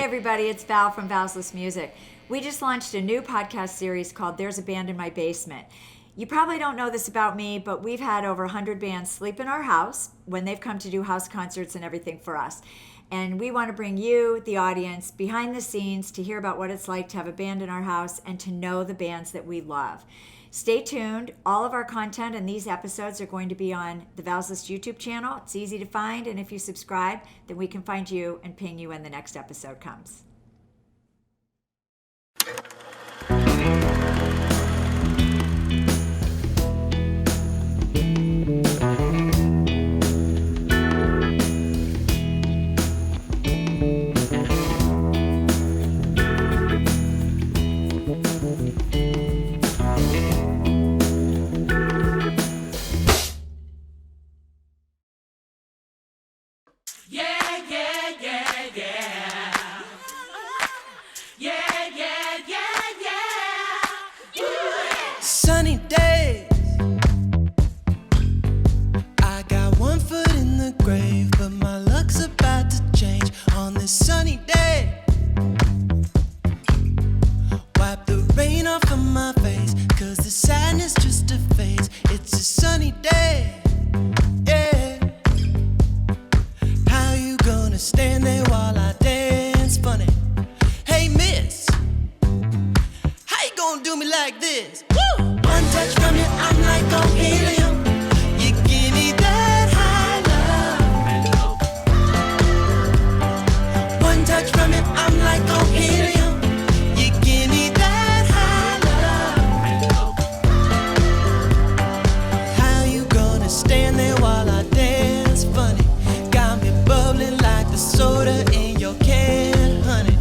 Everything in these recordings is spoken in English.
everybody, it's Val from Valslist Music. We just launched a new podcast series called There's a Band in My Basement. You probably don't know this about me, but we've had over 100 bands sleep in our house when they've come to do house concerts and everything for us. And we want to bring you, the audience, behind the scenes to hear about what it's like to have a band in our house and to know the bands that we love. Stay tuned. All of our content and these episodes are going to be on the Valslist YouTube channel. It's easy to find, and if you subscribe, then we can find you and ping you when the next episode comes. Sunny days, I got one foot in the grave, but my luck's about to change on this sunny day. Wipe the rain off of my face, cause the sadness just a phase. It's a sunny day, yeah. How you gonna stand there while I dance funny? Hey miss, how you gonna do me like this? One touch from you, I'm like on helium. You give me that high love. One touch from you, I'm like on helium. You give me that high love. How you gonna stand there while I dance funny? Got me bubbling like the soda in your can, honey.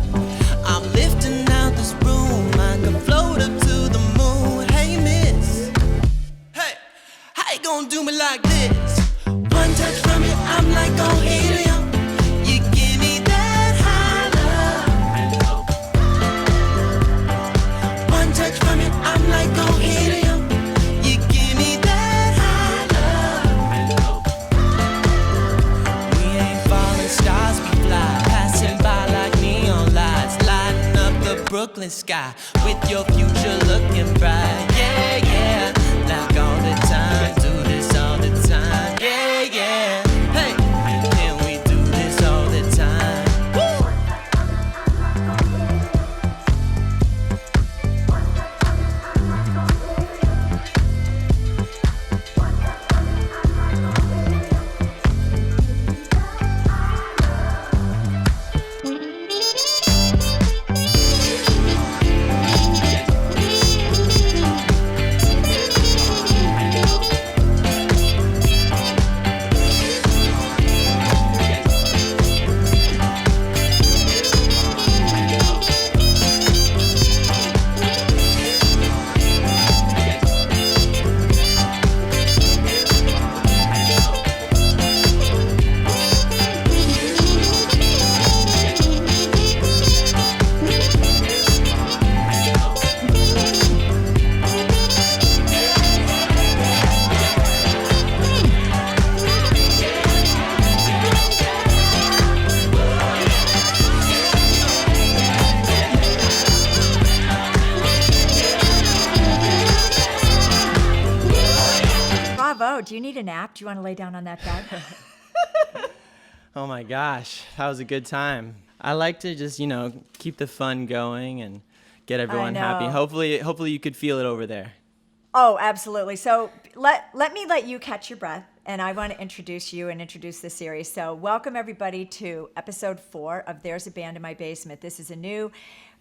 I'm lifting out this room, I can float up to the moon. Hey miss, hey, how you gonna do me like this? One touch from you, I'm like on helium. You give me that high love. One touch from you, I'm like on helium. You give me that high love. We ain't falling stars, we fly, passing by like neon lights, lighting up the Brooklyn sky with your future looking bright. Yeah, yeah, like all the time, do this all the time. Yeah, yeah, hey, can we do this all the time? Woo! Bravo. Do you need a nap? Do you want to lay down on that bed? Oh my gosh, that was a good time. I like to just, keep the fun going and get everyone happy. know. Hopefully you could feel it over there. Oh, absolutely. So let me let you catch your breath, and I want to introduce you and introduce the series. So welcome everybody to episode 4 of There's a Band in My Basement. This is a new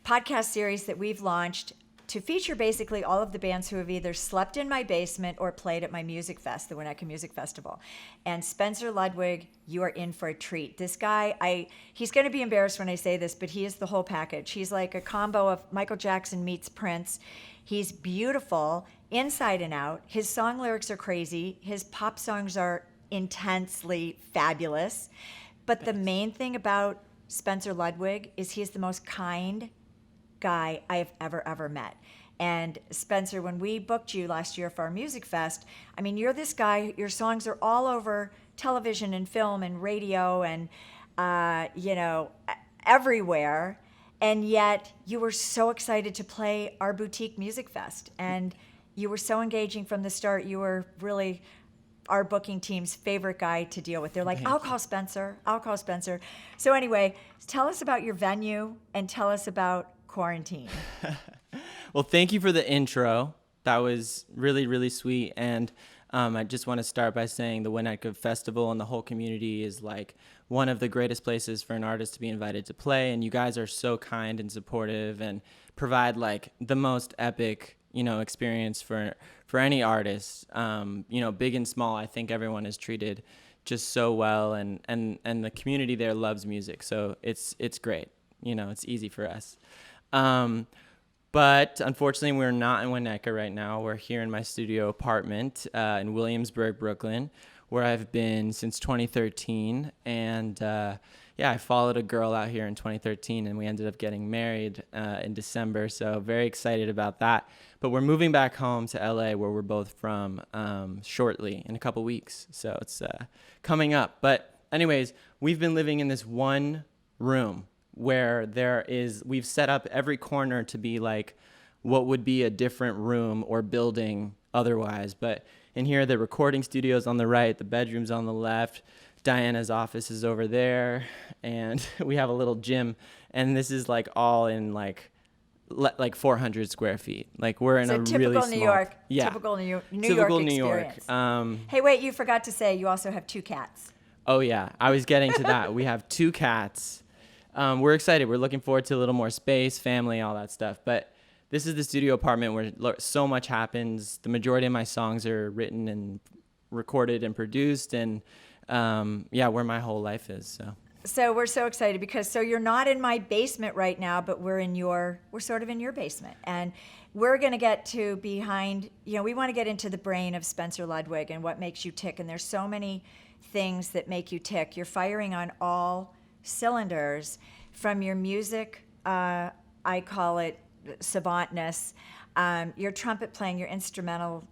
podcast series that we've launched to feature basically all of the bands who have either slept in my basement or played at my music fest, the Winnetka Music Festival. And Spencer Ludwig, you are in for a treat. This guy, he's going to be embarrassed when I say this, but he is the whole package. He's like a combo of Michael Jackson meets Prince. He's beautiful inside and out. His song lyrics are crazy. His pop songs are intensely fabulous. But the main thing about Spencer Ludwig is he's the most kind guy I have ever met. And Spencer, when we booked you last year for our music fest, I mean, you're this guy, your songs are all over television and film and radio, and everywhere, and yet you were so excited to play our boutique music fest, and you were so engaging from the start. You were really our booking team's favorite guy to deal with. They're like, I'll call Spencer. So anyway, tell us about your venue and tell us about quarantine. Well, thank you for the intro. That was really, really sweet. And I just want to start by saying the Hangout Festival and the whole community is like one of the greatest places for an artist to be invited to play. And you guys are so kind and supportive and provide like the most epic, experience for any artist, big and small. I think everyone is treated just so well, and the community there loves music. So it's great. It's easy for us. But unfortunately, we're not in Winnetka right now. We're here in my studio apartment in Williamsburg, Brooklyn, where I've been since 2013. And I followed a girl out here in 2013, and we ended up getting married in December. So very excited about that. But we're moving back home to LA, where we're both from, shortly, in a couple weeks. So it's coming up. But anyways, we've been living in this one room where we've set up every corner to be like what would be a different room or building otherwise. But in here, the recording studio's on the right, the bedroom's on the left, Diana's office is over there, and we have a little gym. And this is like all in like 400 square feet. Like we're in a really small. New York. Yeah. Typical New York New York. experience. Hey, wait, you forgot to say you also have 2 cats. Oh yeah, I was getting to that. We have 2 cats. We're excited. We're looking forward to a little more space, family, all that stuff. But this is the studio apartment where so much happens. The majority of my songs are written and recorded and produced, and where my whole life is. So we're so excited because you're not in my basement right now, but we're sort of in your basement, and we're going to get to behind. We want to get into the brain of Spencer Ludwig and what makes you tick. And there's so many things that make you tick. You're firing on all cylinders from your music. I call it savantness. Your trumpet playing, your instrumental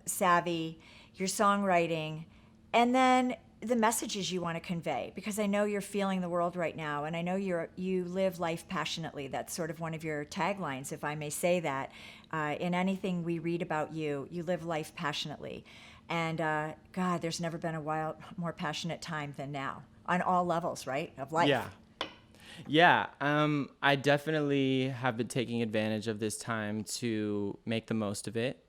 savvy, your songwriting, and then the messages you want to convey, because I know you're feeling the world right now, and I know you live life passionately. That's sort of one of your taglines, if I may say that. In anything we read about you, you live life passionately. And God, there's never been a more passionate time than now. On all levels, right, of life. Yeah. I definitely have been taking advantage of this time to make the most of it.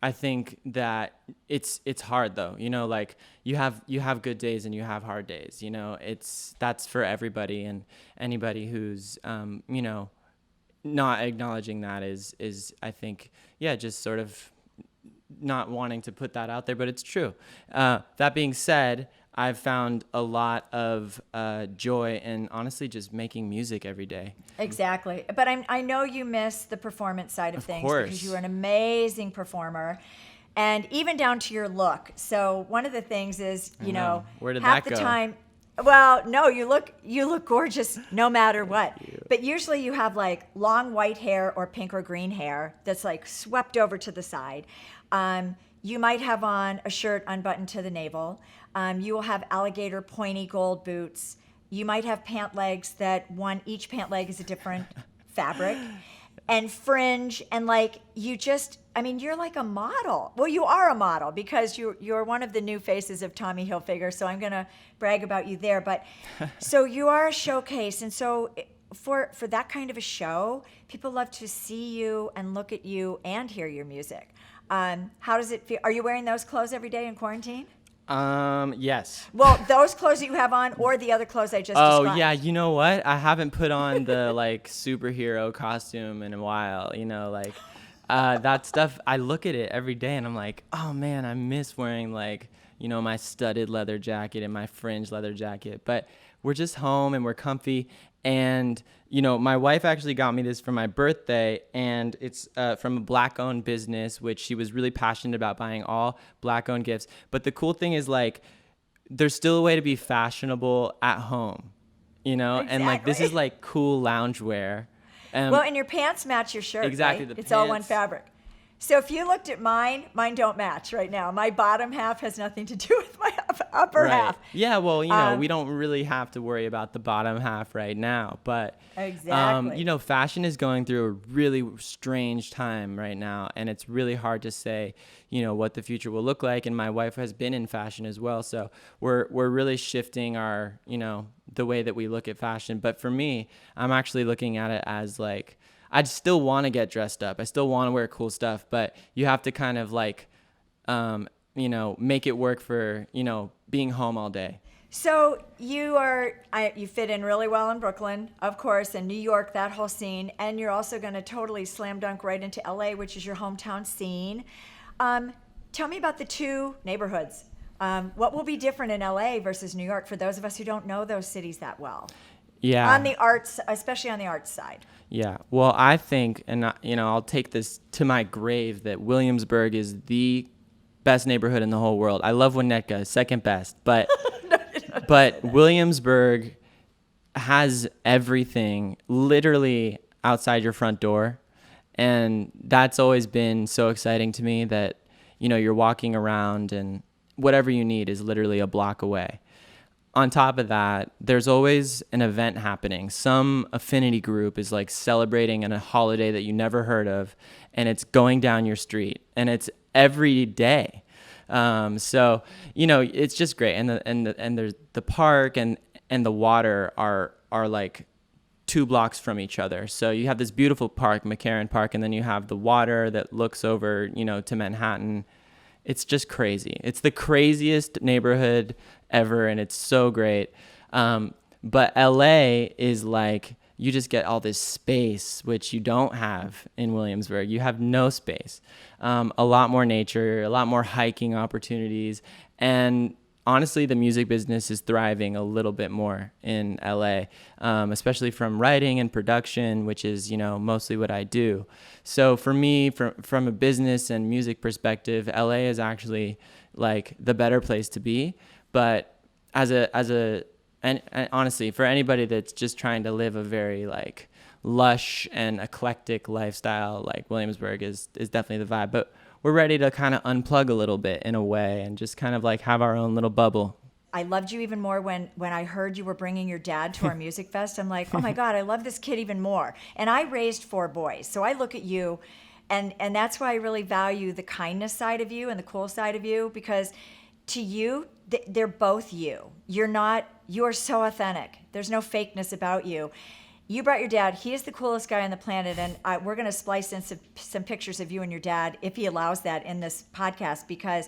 I think that it's hard though. Like you have good days and you have hard days. That's for everybody, and anybody who's not acknowledging that is I think just sort of not wanting to put that out there, but it's true. That being said, I've found a lot of joy in honestly just making music every day. Exactly. But I know you miss the performance side of things, course. Because you were an amazing performer, and even down to your look. So one of the things is, Where did half that the go? time, well, no, you look gorgeous no matter what. But usually you have like long white hair or pink or green hair that's like swept over to the side. You might have on a shirt unbuttoned to the navel. You will have alligator pointy gold boots. You might have pant legs each pant leg is a different fabric, and fringe, and like you're like a model. Well, you are a model because you're one of the new faces of Tommy Hilfiger, so I'm gonna brag about you there. But so you are a showcase, and so for that kind of a show, people love to see you and look at you and hear your music. How does it feel? Are you wearing those clothes every day in quarantine? Yes. Well, those clothes that you have on, or the other clothes I just described. Oh yeah, you know what? I haven't put on the like superhero costume in a while. That stuff. I look at it every day and I'm like, oh man, I miss wearing my studded leather jacket and my fringe leather jacket. But we're just home and we're comfy. And my wife actually got me this for my birthday, and it's from a Black-owned business, which she was really passionate about buying all Black-owned gifts. But the cool thing is there's still a way to be fashionable at home, Exactly. And this is cool loungewear. Well, and your pants match your shirt. Exactly. Right? It's all one fabric. So if you looked at mine don't match right now. My bottom half has nothing to do with my upper half. Yeah, well, we don't really have to worry about the bottom half right now. But, Exactly. fashion is going through a really strange time right now. And it's really hard to say, what the future will look like. And my wife has been in fashion as well. So we're really shifting our, the way that we look at fashion. But for me, I'm actually looking at it as like, I still want to get dressed up. I still want to wear cool stuff, but you have to kind of like, make it work for, being home all day. So you fit in really well in Brooklyn, of course, and New York, that whole scene, and you're also going to totally slam dunk right into LA, which is your hometown scene. Tell me about the two neighborhoods. What will be different in LA versus New York for those of us who don't know those cities that well? Yeah. On the arts, especially on the arts side. Yeah. Well, I think, and I'll take this to my grave, that Williamsburg is the best neighborhood in the whole world. I love Winnetka, second best, but but Williamsburg has everything literally outside your front door, and that's always been so exciting to me that you're walking around and whatever you need is literally a block away. On top of that, there's always an event happening. Some affinity group is like celebrating a holiday that you never heard of, and it's going down your street, and it's every day. So it's just great. And there's the park and the water are like 2 blocks from each other. So you have this beautiful park, McCarran Park, and then you have the water that looks over, to Manhattan. It's just crazy. It's the craziest neighborhood ever, and it's so great. But LA is like, you just get all this space, which you don't have in Williamsburg. You have no space. A lot more nature, a lot more hiking opportunities, and honestly, the music business is thriving a little bit more in LA, especially from writing and production, which is, mostly what I do. So for me, from a business and music perspective, LA is actually like the better place to be. But and honestly, for anybody that's just trying to live a very like lush and eclectic lifestyle, like Williamsburg is definitely the vibe. But we're ready to kind of unplug a little bit in a way and just kind of like have our own little bubble. I loved you even more when I heard you were bringing your dad to our music fest. I'm like, oh my God, I love this kid even more. And I raised 4 boys. So I look at you, and that's why I really value the kindness side of you and the cool side of you, because to you, they're both you. You're so authentic. There's no fakeness about you. You brought your dad. He is the coolest guy on the planet, and we're going to splice in some pictures of you and your dad, if he allows that, in this podcast, because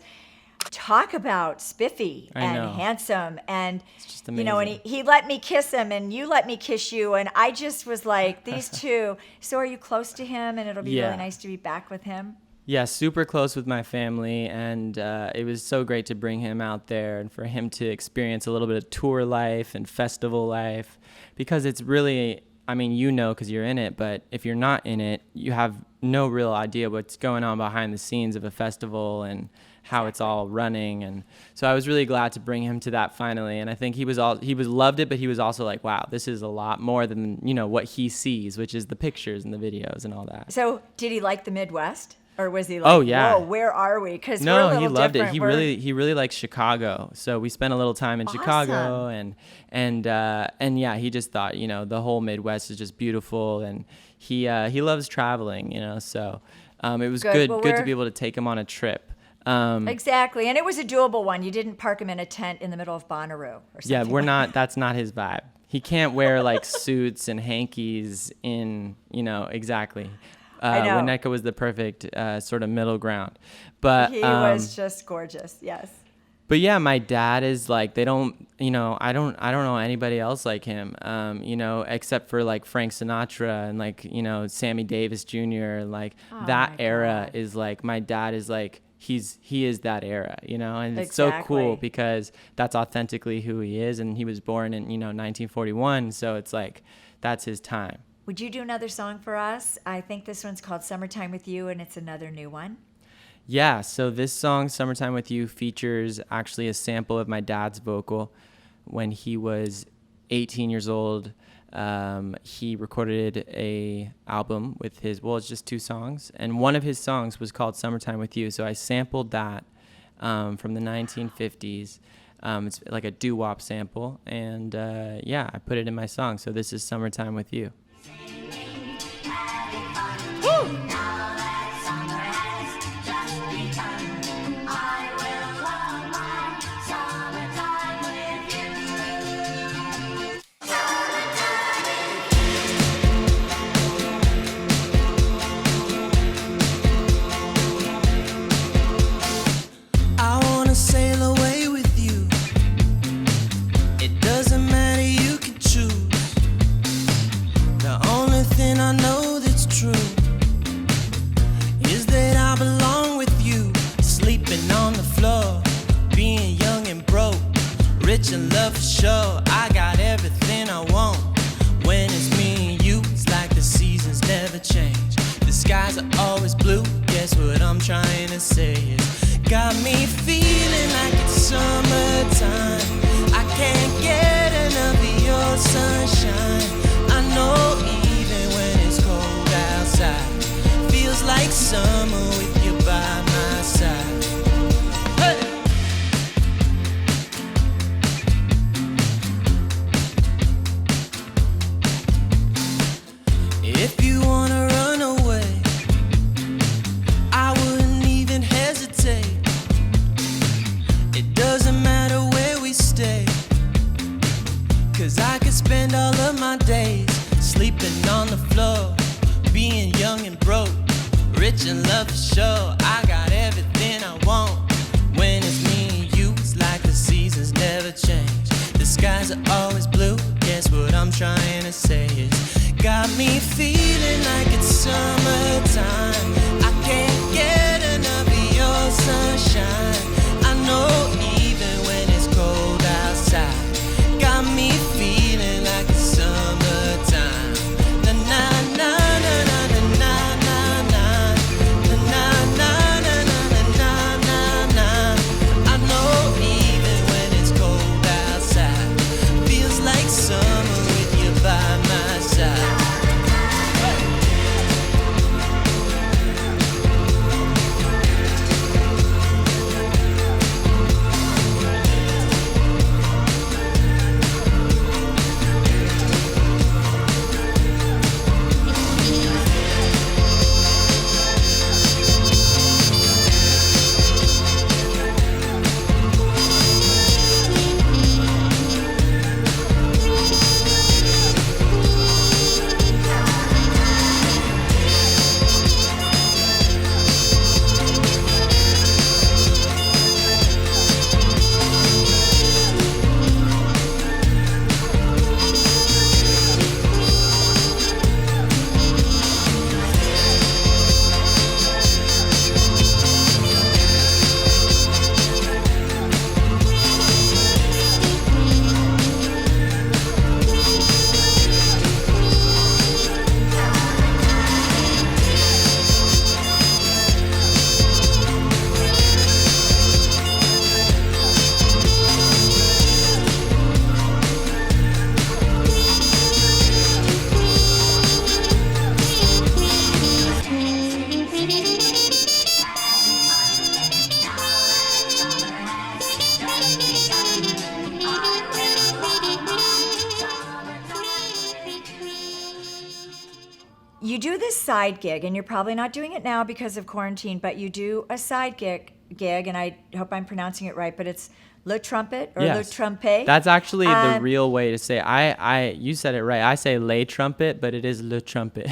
talk about spiffy and handsome, and it's just amazing. And he let me kiss him, and you let me kiss you, and I just was like, these two. So are you close to him, and it'll be really nice to be back with him? Yeah, super close with my family, and it was so great to bring him out there and for him to experience a little bit of tour life and festival life, because it's really, because you're in it, but if you're not in it, you have no real idea what's going on behind the scenes of a festival and how it's all running. And so I was really glad to bring him to that finally. And I think he loved it, but he was also like, wow, this is a lot more than, what he sees, which is the pictures and the videos and all that. So did he like the Midwest? Or was he like, oh, yeah. Whoa, where are we? Because no, we're a little he loved different. it. He really likes Chicago. So we spent a little time in Chicago, and yeah, he just thought, the whole Midwest is just beautiful, and he loves traveling, So it was good to be able to take him on a trip. Exactly, and it was a doable one. You didn't park him in a tent in the middle of Bonnaroo or something. Yeah, that's not his vibe. He can't wear like suits and hankies in, exactly. Winnetka was the perfect sort of middle ground, but he was just gorgeous. Yes. But yeah, my dad is like, I don't know anybody else like him, except for like Frank Sinatra and like, Sammy Davis Jr. Like that era is like, my dad is like, he is that era, and it's so cool because that's authentically who he is. And he was born in, 1941. So it's like, that's his time. Would you do another song for us? I think this one's called Summertime with You, and it's another new one. Yeah, so this song, Summertime with You, features actually a sample of my dad's vocal when he was 18 years old. he recorded a album with it's just 2 songs, and one of his songs was called Summertime with You. So I sampled that from the 1950s. It's like a doo-wop sample, and I put it in my song. So this is Summertime with You. And love for sure, I got everything I want. When it's me and you, it's like the seasons never change. The skies are always blue, guess what I'm trying to say is got me feeling like it's summertime. I can't get enough of your sunshine. I know even when it's cold outside, feels like summer with you by my side. Hey! If you wanna run away, I wouldn't even hesitate. It doesn't matter where we stay, 'cause I could spend all of my days sleeping on the floor, being young and broke, rich and love for sure. I got everything I want. When it's me and you, it's like the seasons never change. The skies are always blue, guess what I'm trying to say is got me feeling like it's summertime. I can't get enough of your sunshine. I know even when it's cold outside, got me feeling like it's summertime. Na na na na na na na na na na na na na na. I know even when it's cold outside, feels like summer with you by my side. You do this side gig, and you're probably not doing it now because of quarantine, but you do a side gig, and I hope I'm pronouncing it right, but it's Le Trumpet or Le Trumpet. That's actually the real way to say it. You said it right. I say Le Trumpet, but it is Le Trumpet.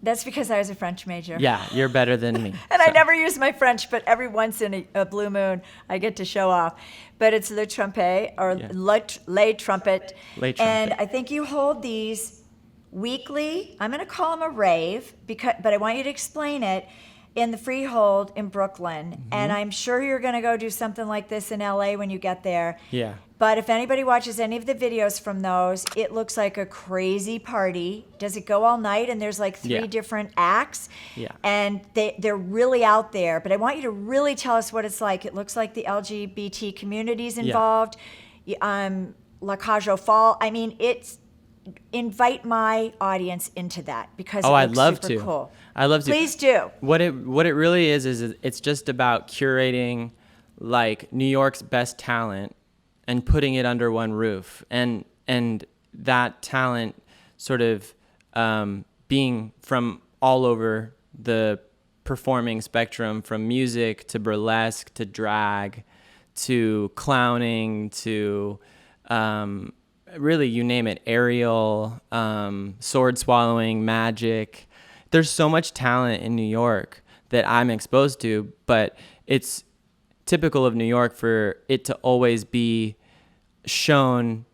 That's because I was a French major. Yeah, you're better than me. And I never use my French, but every once in a blue moon, I get to show off. But it's Le Trumpet or Le Trumpet. Le Trumpet. And I think you hold these weekly. I'm going to call them a rave, but I want you to explain it, in the Freehold in Brooklyn. Mm-hmm. And I'm sure you're going to go do something like this in LA when you get there. Yeah. But if anybody watches any of the videos from those, it looks like a crazy party. Does it go all night? And there's like three different acts. Yeah. And they're really out there. But I want you to really tell us what it's like. It looks like the LGBT community's involved. La Cage aux Folles. I mean, invite my audience into that because Oh, it I'd looks love super to. cool. I'd love to. Please do. What it really is it's just about curating like New York's best talent and putting it under one roof, and that talent sort of being from all over the performing spectrum, from music to burlesque to drag to clowning to really, you name it, aerial, sword swallowing, magic. There's so much talent in New York that I'm exposed to, but it's typical of New York for it to always be shown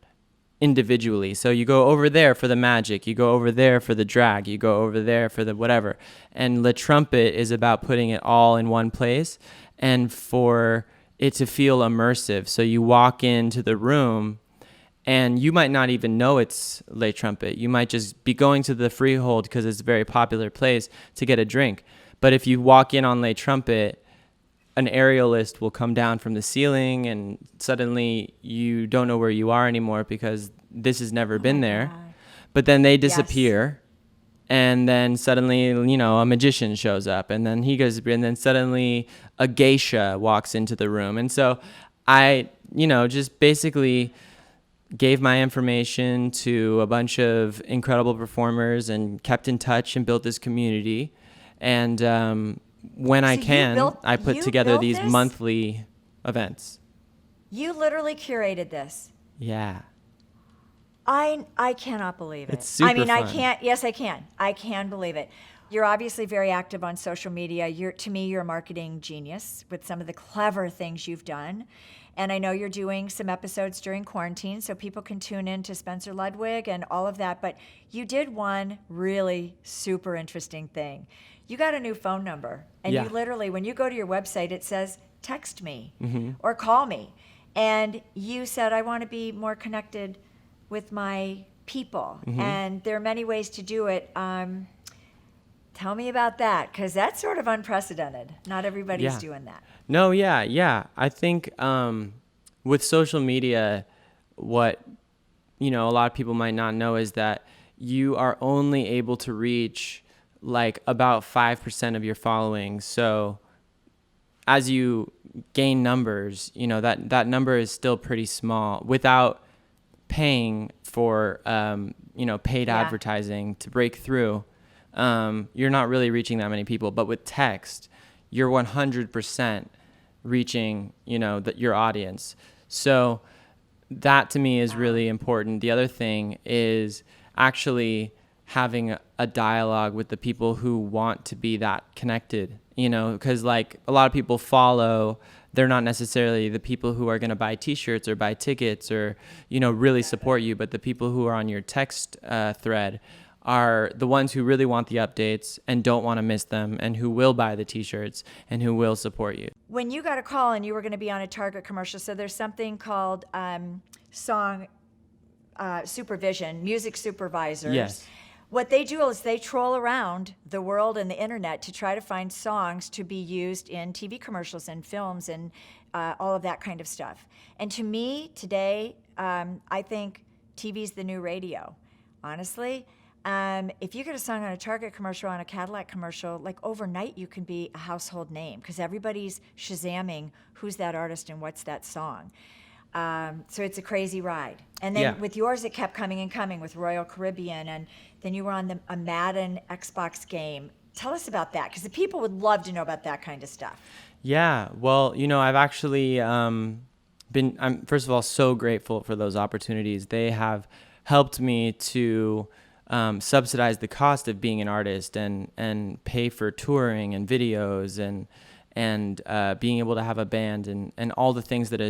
individually. So you go over there for the magic, you go over there for the drag, you go over there for the whatever. And Le Trumpet is about putting it all in one place and for it to feel immersive. So you walk into the room and you might not even know it's Le Trumpet. You might just be going to the Freehold because it's a very popular place to get a drink. But if you walk in on Le Trumpet, an aerialist will come down from the ceiling and suddenly you don't know where you are anymore because this has never been there. God. But then they disappear. And then suddenly, you know, a magician shows up, and then he goes, and then suddenly a geisha walks into the room. And so I, you know, just basically gave my information to a bunch of incredible performers and kept in touch and built this community. And when I can, I put together these monthly events. You literally curated this. Yeah. I cannot believe it. It's super I mean, fun. I can't. Yes, I can. I can believe it. You're obviously very active on social media. To me, you're a marketing genius with some of the clever things you've done. And I know you're doing some episodes during quarantine, so people can tune in to Spencer Ludwig and all of that. But you did one really super interesting thing. You got a new phone number. And Yeah. you literally, when you go to your website, it says, text me or call me. And you said, I want to be more connected with my people. And there are many ways to do it. Tell me about that, because that's sort of unprecedented. Not everybody's doing that. No, yeah. I think with social media, what a lot of people might not know is that you are only able to reach like about 5% of your following. So as you gain numbers, that number is still pretty small without paying for paid advertising to break through. You're not really reaching that many people, but with text, you're 100% reaching, your audience. So that to me is really important. The other thing is actually having a dialogue with the people who want to be that connected, because like a lot of people follow, they're not necessarily the people who are going to buy t-shirts or buy tickets or, really support you. But the people who are on your text thread are the ones who really want the updates and don't want to miss them and who will buy the t-shirts and who will support you. When you got a call and you were going to be on a Target commercial, so there's something called song supervision, music supervisors. Yes. What they do is they troll around the world and the internet to try to find songs to be used in TV commercials and films and all of that kind of stuff. And to me, today, I think TV's the new radio. Honestly, if you get a song on a Target commercial, on a Cadillac commercial, like overnight you can be a household name because everybody's Shazamming who's that artist and what's that song. So it's a crazy ride. And then with yours, it kept coming and coming with Royal Caribbean, and then you were on a Madden Xbox game. Tell us about that, because the people would love to know about that kind of stuff. Yeah, well, I've actually I'm first of all so grateful for those opportunities. They have helped me to subsidize the cost of being an artist and pay for touring and videos and being able to have a band and all the things that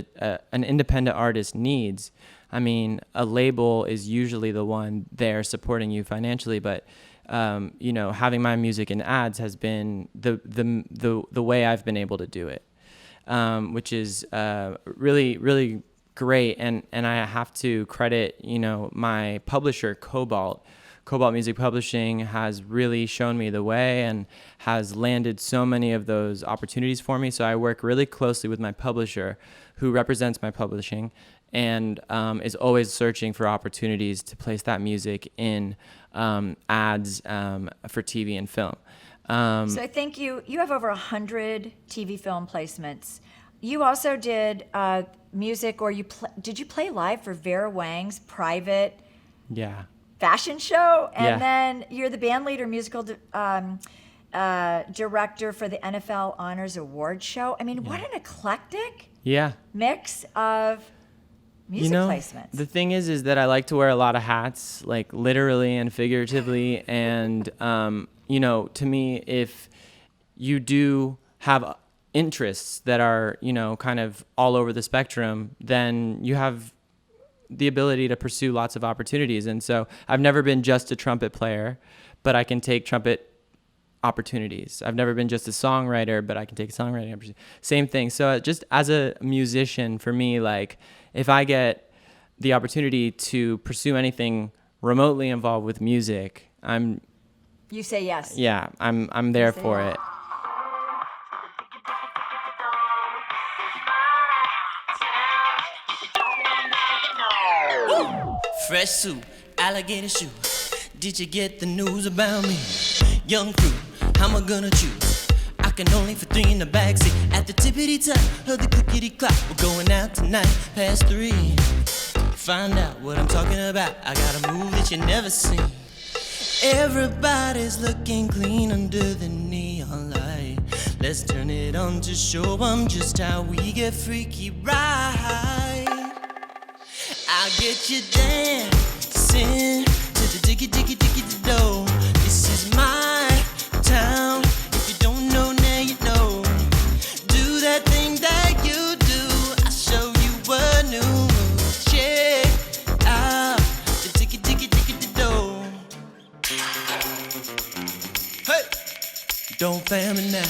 an independent artist needs. I mean, a label is usually the one there supporting you financially, but having my music in ads has been the way I've been able to do it, which is really, really great. And I have to credit, my publisher, Cobalt, Cobalt Music Publishing has really shown me the way and has landed so many of those opportunities for me. So I work really closely with my publisher, who represents my publishing, and is always searching for opportunities to place that music in ads for TV and film. So I think you have over 100 TV film placements. You also did music, or did you play live for Vera Wang's private fashion show? And then you're the band leader, musical director for the NFL Honors Award show. I mean, what an eclectic mix of music placements. The thing is that I like to wear a lot of hats, like literally and figuratively. And, to me, if you do have interests that are, kind of all over the spectrum, then you have the ability to pursue lots of opportunities. And so I've never been just a trumpet player, but I can take trumpet opportunities. I've never been just a songwriter, but I can take a songwriting opportunity. Same thing. So just as a musician, for me, like, if I get the opportunity to pursue anything remotely involved with music, You say yes. Yeah, I'm there for it. Fresh suit, alligator shoe. Did you get the news about me? Young fruit, how am I gonna choose? I can only fit 3 in the backseat. At the tippity top of the clickety clock, we're going out tonight past 3. Find out what I'm talking about. I got a move that you never seen. Everybody's looking clean under the neon light. Let's turn it on to show them just how we get freaky right. I'll get you dancing to the diggy diggy diggy do. This is my town. If you don't know, now you know. Do that thing that you do. I'll show you a new move. Check out the diggy diggy diggy do. Hey, don't fail me now.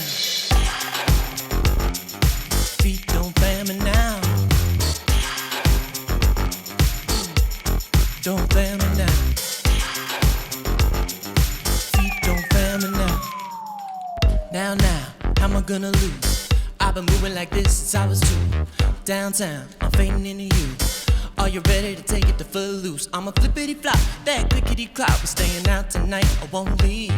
Feet don't fail me now. Don't fail me now. Feet don't fail me now. Now, how am I gonna lose? I've been moving like this since I was 2. Downtown, I'm fading into you. Are you ready to take it to full loose? I'm a flippity flop, that clickety clop. We're staying out tonight, I won't leave.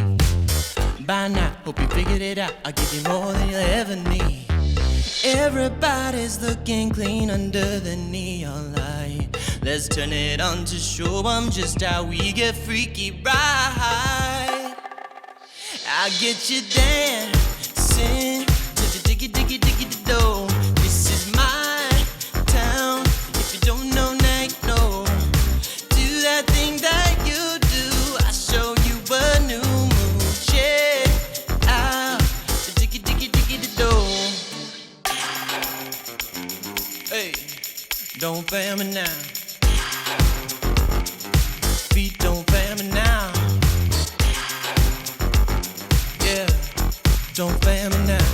By now, hope you figured it out. I'll give you more than you'll ever need. Everybody's looking clean under the neon light. Let's turn it on to show them just how we get freaky right. I'll get you dancing to the diggy diggy diggy do. This is my town. If you don't know, now you know. Do that thing that you do. I'll show you a new move. Check out the diggy diggy diggy do. Hey, don't fail me now. Feet don't fail me now. Yeah, don't fail me now.